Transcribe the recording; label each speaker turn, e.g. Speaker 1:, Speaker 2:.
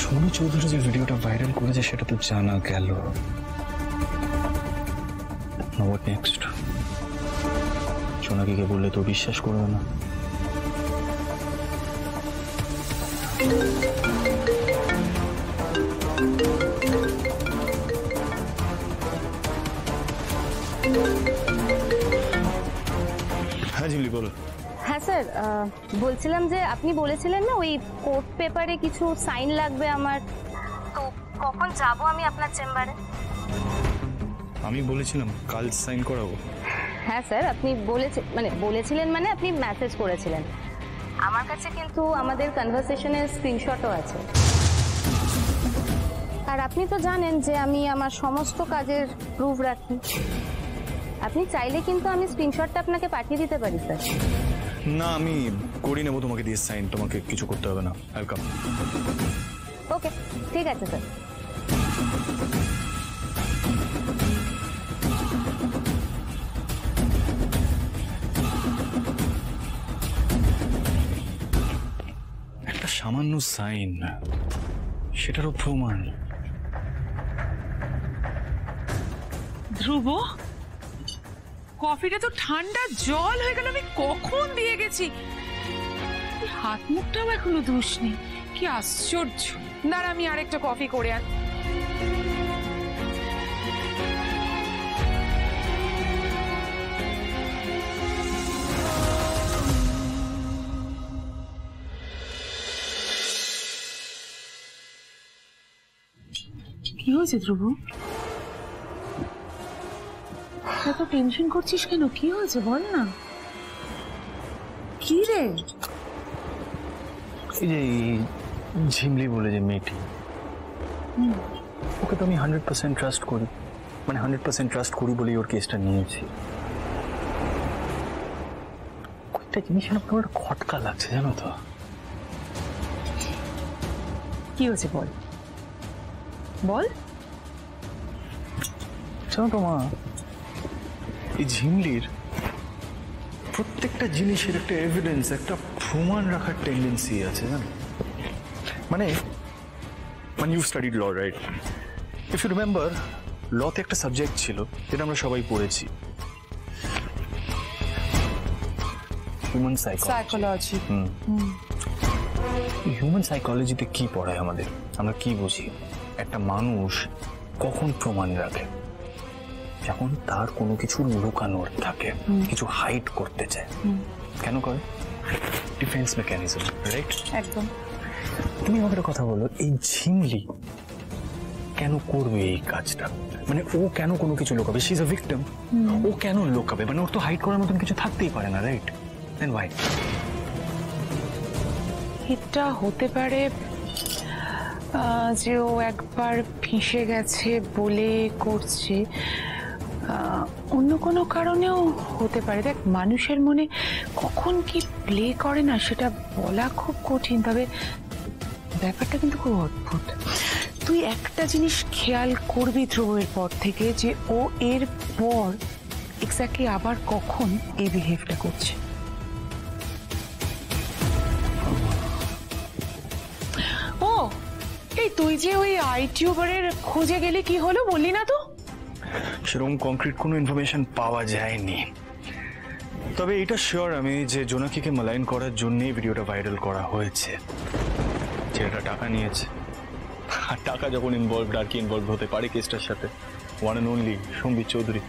Speaker 1: সোনু চৌধুরী যে ভিডিওটা ভাইরাল করেছে সেটা তো জানা গেল। What next? সোনাকিকে বললে তো বিশ্বাস করবে না। হ্যাঁ জিমলি বলো।
Speaker 2: হ্যাঁ স্যার, বলছিলাম যে আপনি বলেছিলেন না ওই কোর্ট পেপারে কিছু সাইন লাগবে আমার, তো কখন যাব আমি আপনার চেম্বারে?
Speaker 1: আমি বলেছিলাম কাল সাইন করাবো।
Speaker 2: হ্যাঁ স্যার, আপনি বলেছিলেন মানে আপনি মেসেজ করেছিলেন। আমার কাছে কিন্তু আমাদের কনভারসেশনের স্ক্রিনশটও আছে। আর আপনি তো জানেন যে আমি আমার সমস্ত কাজের প্রুফ রাখি। আপনি চাইলে কিন্তু আমি স্ক্রিনশটটা আপনাকে পাঠিয়ে দিতে পারি স্যার।
Speaker 1: না আমি করি নেবো তোমাকে দিয়ে সাইন, তোমাকে কিছু করতে হবে না। ওয়েলকাম।
Speaker 2: ওকে ঠিক আছে স্যার।
Speaker 1: একটা সামান্য সাইন, সেটারও প্রমাণ।
Speaker 3: ধ্রুব, কফিটা তো ঠান্ডা জল হয়ে গেল, আমি কখন দিয়ে গেছি। হাত মুখটাও এখনো ধুসনি, কি আশ্চর্য। দাঁড়া আমি আরেকটা কফি করে আন। কি হয়েছে ধ্রুব? এত টেনশন করছিস কেন? কি হয়েছে বল না। কি রে?
Speaker 1: এই যে ঝিমলি বলে যে মেয়েটি, ওকে তো আমি 100% ট্রাস্ট করি, মানে 100% ট্রাস্ট করি বলেই ওর কেসটা নিয়েছি। কয়েকটা জিনিস আমার খটকা লাগছে জানো তো।
Speaker 3: কি হয়েছে বল বল।
Speaker 1: জানো তো মা, এই ঝিমলির প্রত্যেকটা জিনিসের একটা এভিডেন্স, একটা প্রমাণ রাখার টেন্ডেন্সি আছে জানো। মানে you studied law right? If you remember, লতে একটা সাবজেক্ট ছিল যেটা আমরা সবাই পড়েছি, হিউম্যান সাইকোলজি। হিউম্যান সাইকোলজিতে কি পড়ায় আমাদের? আমরা কি বুঝি? একটা মানুষ কখন প্রমাণ রাখে? যখন তার কোনো কিছু লুকানোর থাকে, কিছু হাইড করতে চায়। কেন করে? Defence mechanism, right?
Speaker 3: একদম।
Speaker 1: তুমি আমাকে কথা বলো, এই ঝিমলি কেন করবে এই কাজটা? মানে ও কেন কোনো কিছু লুকাবে? She is a victim. ও কেন লুকাবে? মানে ওর তো হাইড করার মতন কিছু থাকতেই পারে না, রাইট? দেন ওয়াই?
Speaker 3: এটা হতে পারে যে ও একবার ফেঁসে গেছে বলে করছে, অন্য কোনো কারণেও হতে পারে। দেখ, মানুষের মনে কখন কি প্লে করে না সেটা বলা খুব কঠিন, তবে ব্যাপারটা কিন্তু খুব অদ্ভুত। তুই একটা জিনিস খেয়াল করবি ধ্রুবের পর থেকে, যে ও এর পর এক্স্যাক্টলি আবার কখন এই বিহেভটা করছে। ও এই তুই যে ওই আইটিউবারের খোঁজে গেলি, কি হলো বললি না তো?
Speaker 1: সেরকম কংক্রিট কোনো ইনফরমেশন পাওয়া যায়নি, তবে এটা শিওর আমি যে জোনাকিকে মালাইন করার জন্যই ভিডিওটা ভাইরাল করা হয়েছে। ছেলেটা টাকা নিয়েছে, আর টাকা যখন ইনভলভড আর কি ইনভলভ হতে পারে কেসটার সাথে? ওয়ান অ্যান্ড অনলি সম্বিত চৌধুরী।